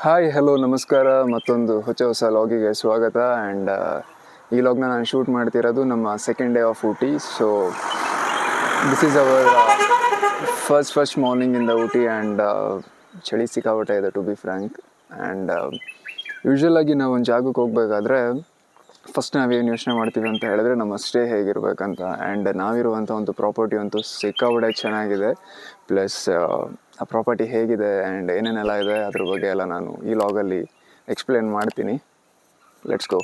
Hi hello ನಮಸ್ಕಾರ. ಮತ್ತೊಂದು ಹೊಸ ಲಾಗಿಗೆ ಸ್ವಾಗತ. ಆ್ಯಂಡ್ ಈ ಲಾಗ್ನ ನಾನು ಶೂಟ್ ಮಾಡ್ತಿರೋದು ನಮ್ಮ second day of Ooty. So this is our first morning in the Ooty. And ಚಳಿ ಸಿಕ್ಕಾಪಟ್ಟೆ ಇದೆ ಟು ಬಿ ಫ್ರ್ಯಾಂಕ್. ಆ್ಯಂಡ್ ಯೂಶ್ವಲಾಗಿ ನಾವು ಒಂದು ಜಾಗಕ್ಕೆ ಹೋಗಬೇಕಾದ್ರೆ ಫಸ್ಟ್ ನಾವೇನು ಯೋಚನೆ ಮಾಡ್ತೀವಿ ಅಂತ ಹೇಳಿದ್ರೆ ನಮ್ಮ ಸ್ಟೇ ಹೇಗಿರಬೇಕಂತ. ಆ್ಯಂಡ್ ನಾವಿರುವಂಥ ಒಂದು ಪ್ರಾಪರ್ಟಿ ಅಂತೂ ಸಿಕ್ಕಾಪಟ್ಟೆ ಚೆನ್ನಾಗಿದೆ. ಪ್ಲಸ್ ಆ ಪ್ರಾಪರ್ಟಿ ಹೇಗಿದೆ ಆ್ಯಂಡ್ ಏನೇನೆಲ್ಲ ಇದೆ ಅದ್ರ ಬಗ್ಗೆ ಎಲ್ಲ ನಾನು ಈ ಲಾಗಲ್ಲಿ ಎಕ್ಸ್ಪ್ಲೇನ್ ಮಾಡ್ತೀನಿ. Let's go.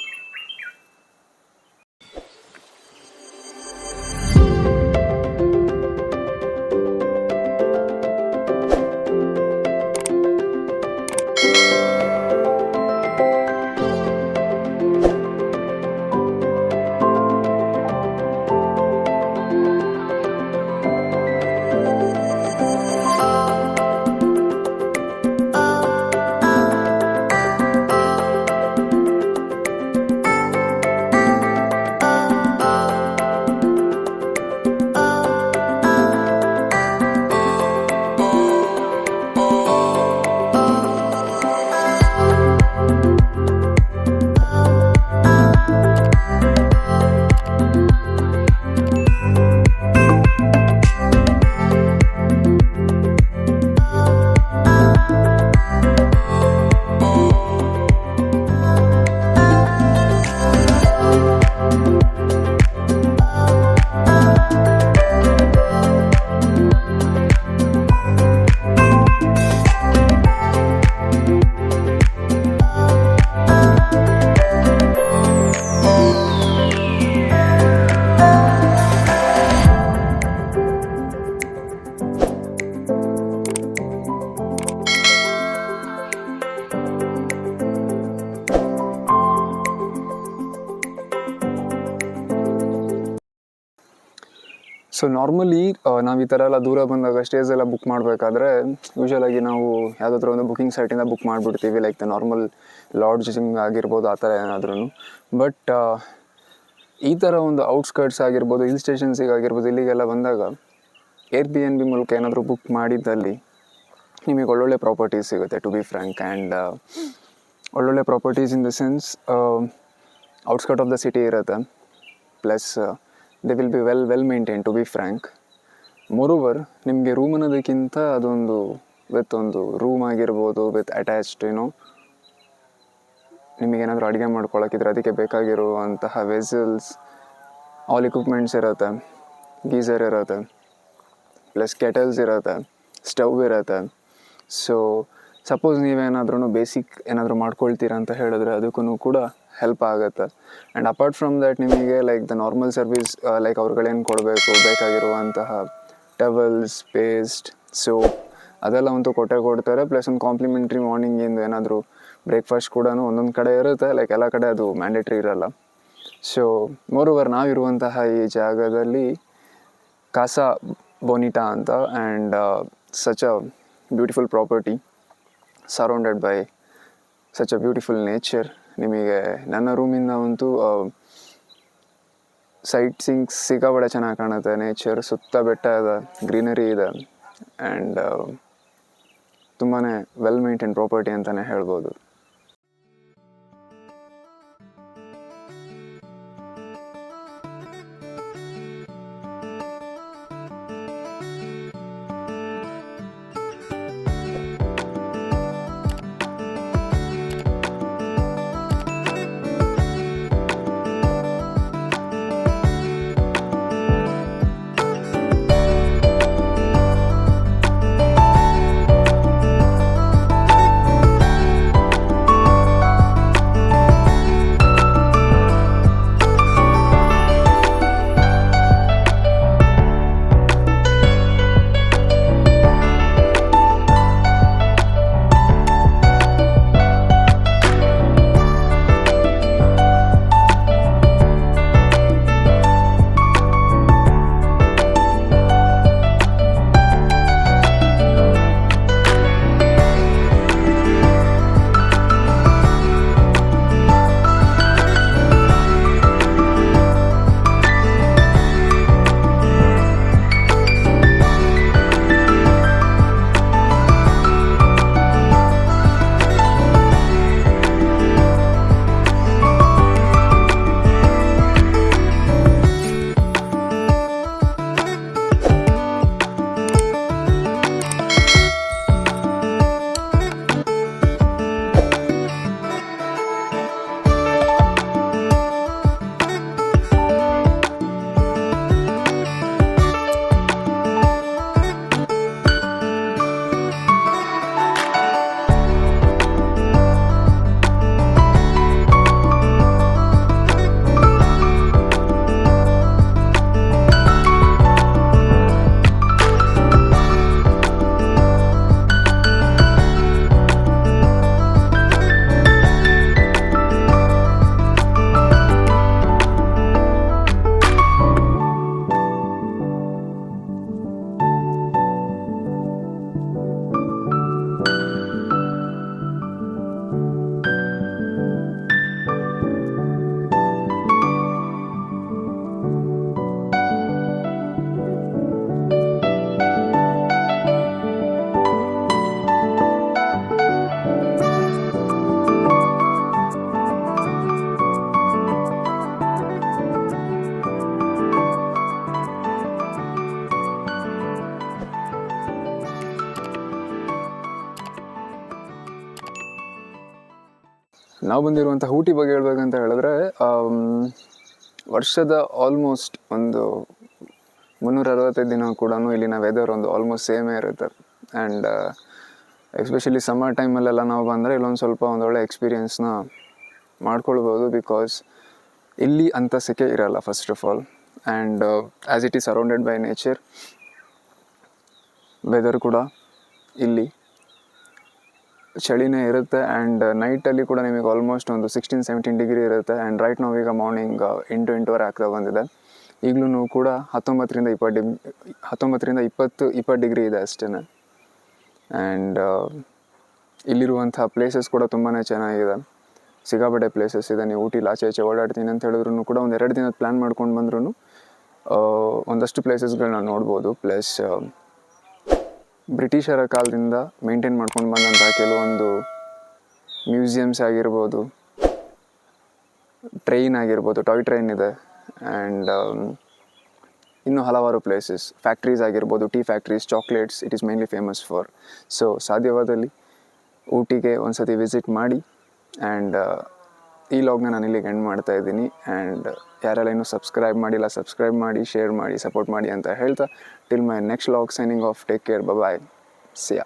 ಸೊ ನಾರ್ಮಲಿ ನಾವು ಈ ಥರ ಎಲ್ಲ ದೂರ ಬಂದಾಗ ಸ್ಟೇಸ್ ಎಲ್ಲ ಬುಕ್ ಮಾಡಬೇಕಾದ್ರೆ ಯೂಶ್ವಲಾಗಿ ನಾವು ಯಾವುದಾದ್ರೂ ಒಂದು ಬುಕಿಂಗ್ ಸೈಟಿಂದ ಬುಕ್ ಮಾಡಿಬಿಡ್ತೀವಿ. ಲೈಕ್ ದ ನಾರ್ಮಲ್ ಲಾಡ್ಜಿಂಗ್ ಆಗಿರ್ಬೋದು, ಆ ಥರ ಏನಾದ್ರೂ. ಬಟ್ ಈ ಥರ ಒಂದು ಔಟ್ಸ್ಕರ್ಟ್ಸ್ ಆಗಿರ್ಬೋದು, ಹಿಲ್ ಸ್ಟೇಷನ್ಸಿಗೆ ಆಗಿರ್ಬೋದು, ಇಲ್ಲಿಗೆಲ್ಲ ಬಂದಾಗ Airbnb ಮೂಲಕ ಏನಾದರೂ ಬುಕ್ ಮಾಡಿದ್ದಲ್ಲಿ ನಿಮಗೆ ಒಳ್ಳೊಳ್ಳೆ ಪ್ರಾಪರ್ಟೀಸ್ ಸಿಗುತ್ತೆ ಟು ಬಿ ಫ್ರ್ಯಾಂಕ್. ಆ್ಯಂಡ್ ಒಳ್ಳೊಳ್ಳೆ properties in the sense outskirt of the city ಇರುತ್ತೆ. Plus they will be well maintain to be frank. Moreover ನಿಮಗೆ ರೂಮ್ ಅನ್ನೋದಕ್ಕಿಂತ ಅದೊಂದು ವಿತ್ ಒಂದು ರೂಮ್ ಆಗಿರ್ಬೋದು, ವಿತ್ ಅಟ್ಯಾಚ್ಡ್ ನಿಮಗೇನಾದರೂ ಅಡುಗೆ ಮಾಡ್ಕೊಳಕ್ಕಿದ್ರೆ ಅದಕ್ಕೆ ಬೇಕಾಗಿರುವಂತಹ ವೆಸಲ್ಸ್, ಆಲ್ ಇಕ್ವಿಪ್ಮೆಂಟ್ಸ್ ಇರುತ್ತೆ, ಗೀಸರ್ ಇರುತ್ತೆ, ಪ್ಲಸ್ ಕೆಟಲ್ಸ್ ಇರುತ್ತೆ, ಸ್ಟವ್ ಇರುತ್ತೆ. ಸೊ ಸಪೋಸ್ ನೀವೇನಾದ್ರೂ ಬೇಸಿಕ್ ಏನಾದರೂ ಮಾಡ್ಕೊಳ್ತೀರ ಅಂತ ಹೇಳಿದ್ರೆ ಅದಕ್ಕೂ ಕೂಡ ಹೆಲ್ಪ್ ಆಗುತ್ತೆ. ಆ್ಯಂಡ್ ಅಪಾರ್ಟ್ ಫ್ರಮ್ ದ್ಯಾಟ್ ನಿಮಗೆ like the normal service, like ಅವ್ರುಗಳೇನು ಕೊಡಬೇಕು ಬೇಕಾಗಿರುವಂತಹ ಟವಲ್ಸ್, ಪೇಸ್ಟ್, ಸೋಪ್ ಅದೆಲ್ಲ ಅಂತೂ ಕೊಡ್ತಾರೆ. ಪ್ಲಸ್ ಒಂದು ಕಾಂಪ್ಲಿಮೆಂಟ್ರಿ ಮಾರ್ನಿಂಗಿಂದು ಏನಾದರೂ ಬ್ರೇಕ್ಫಾಸ್ಟ್ ಕೂಡ ಒಂದೊಂದು ಕಡೆ ಇರುತ್ತೆ. ಲೈಕ್ ಎಲ್ಲ ಕಡೆ ಅದು ಮ್ಯಾಂಡೇಟ್ರಿ ಇರೋಲ್ಲ. ಸೊ ಮೋರೋವರ್ ನಾವಿರುವಂತಹ ಈ ಜಾಗದಲ್ಲಿ ಕಾಸಾ ಬೋನಿಟಾ ಅಂತ. And such a beautiful property surrounded by such a beautiful nature. ನಿಮಗೆ ನನ್ನ ರೂಮಿಂದ ಅಂತೂ ಸೈಟ್ ಸೀಯಿಂಗ್ಸ್ ಸಿಕ್ಕಾಪಟ್ಟೆ ಚೆನ್ನಾಗಿ ಕಾಣುತ್ತೆ. ನೇಚರ್ ಸುತ್ತ ಬೆಟ್ಟ ಇದೆ, ಗ್ರೀನರಿ ಇದೆ. ಆ್ಯಂಡ್ ತುಂಬಾ ವೆಲ್ ಮೇಂಟೈನ್ ಪ್ರಾಪರ್ಟಿ ಅಂತಲೇ ಹೇಳ್ಬೋದು. ನಾವು ಬಂದಿರುವಂಥ ಊಟಿ ಬಗ್ಗೆ ಹೇಳ್ಬೇಕಂತ ಹೇಳಿದ್ರೆ ವರ್ಷದ ಆಲ್ಮೋಸ್ಟ್ ಒಂದು 365 ದಿನ ಕೂಡ ಇಲ್ಲಿನ ವೆದರ್ ಒಂದು ಆಲ್ಮೋಸ್ಟ್ ಸೇಮೇ ಇರುತ್ತೆ. ಆ್ಯಂಡ್ ಎಸ್ಪೆಷಲಿ ಸಮ್ಮರ್ ಟೈಮಲ್ಲೆಲ್ಲ ನಾವು ಬಂದರೆ ಇಲ್ಲೊಂದು ಸ್ವಲ್ಪ ಒಂದೊಳ್ಳೆ ಎಕ್ಸ್ಪೀರಿಯೆನ್ಸ್ನ ಮಾಡ್ಕೊಳ್ಬೋದು. ಬಿಕಾಸ್ ಇಲ್ಲಿ ಅಂಥ ಸೆಕೆ ಇರಲ್ಲ first of all. And as it is surrounded by nature, weather ಕೂಡ ಇಲ್ಲಿ ಚಳಿನೇ ಇರುತ್ತೆ. ಆ್ಯಂಡ್ ನೈಟಲ್ಲಿ ಕೂಡ ನಿಮಗೆ ಆಲ್ಮೋಸ್ಟ್ ಒಂದು 16-17 ಡಿಗ್ರಿ ಇರುತ್ತೆ. ಆ್ಯಂಡ್ ರೈಟ್ ನಾವು ಈಗ ಮಾರ್ನಿಂಗ್ 8-8:15 ಆಗ್ತಾ ಬಂದಿದೆ. ಈಗಲೂ ಕೂಡ 19-20 ಡಿಗ್ರಿ ಇದೆ ಅಷ್ಟೇ. ಆ್ಯಂಡ್ ಇಲ್ಲಿರುವಂಥ ಪ್ಲೇಸಸ್ ಕೂಡ ತುಂಬಾ ಚೆನ್ನಾಗಿದೆ. ಸಿಕ್ಕಾಪಟ್ಟೆ ಪ್ಲೇಸಸ್ ಇದೆ. ನೀವು ಊಟಿಲಿ ಆಚೆ ಆಚೆ ಓಡಾಡ್ತೀನಿ ಅಂತ ಹೇಳಿದ್ರು ಕೂಡ ಒಂದು 2 ದಿನದ ಪ್ಲ್ಯಾನ್ ಮಾಡ್ಕೊಂಡು ಬಂದ್ರೂ ಒಂದಷ್ಟು ಪ್ಲೇಸಸ್ಗಳನ್ನ ನೋಡ್ಬೋದು. ಪ್ಲಸ್ ಬ್ರಿಟಿಷರ ಕಾಲದಿಂದ ಮೇಂಟೈನ್ ಮಾಡ್ಕೊಂಡು ಬಂದಂಥ ಕೆಲವೊಂದು ಮ್ಯೂಸಿಯಮ್ಸ್ ಆಗಿರ್ಬೋದು, ಟ್ರೈನ್ ಆಗಿರ್ಬೋದು, ಟಾಯ್ ಟ್ರೈನ್ ಇದೆ. ಆ್ಯಂಡ್ ಇನ್ನೂ ಹಲವಾರು ಪ್ಲೇಸಸ್, ಫ್ಯಾಕ್ಟ್ರೀಸ್ ಆಗಿರ್ಬೋದು, tea factories, chocolates, it is mainly famous for. So ಸಾಧ್ಯವಾದಲ್ಲಿ ಊಟಿಗೆ ಒಂದು ಸತಿ ವಿಸಿಟ್ ಮಾಡಿ. ಆ್ಯಂಡ್ ಈ ಲಾಗ್ನ ನಾನು ಇಲ್ಲಿಗೆ ಎಂಡ್ ಮಾಡ್ತಾ ಇದ್ದೀನಿ. ಆ್ಯಂಡ್ ಯಾರೆಲ್ಲ ಇನ್ನೂ ಸಬ್ಸ್ಕ್ರೈಬ್ ಮಾಡಿಲ್ಲ, ಸಬ್ಸ್ಕ್ರೈಬ್ ಮಾಡಿ, ಶೇರ್ ಮಾಡಿ, ಸಪೋರ್ಟ್ ಮಾಡಿ ಅಂತ ಹೇಳ್ತಾ, till my next vlog, signing off. Take care, bye, see yeah.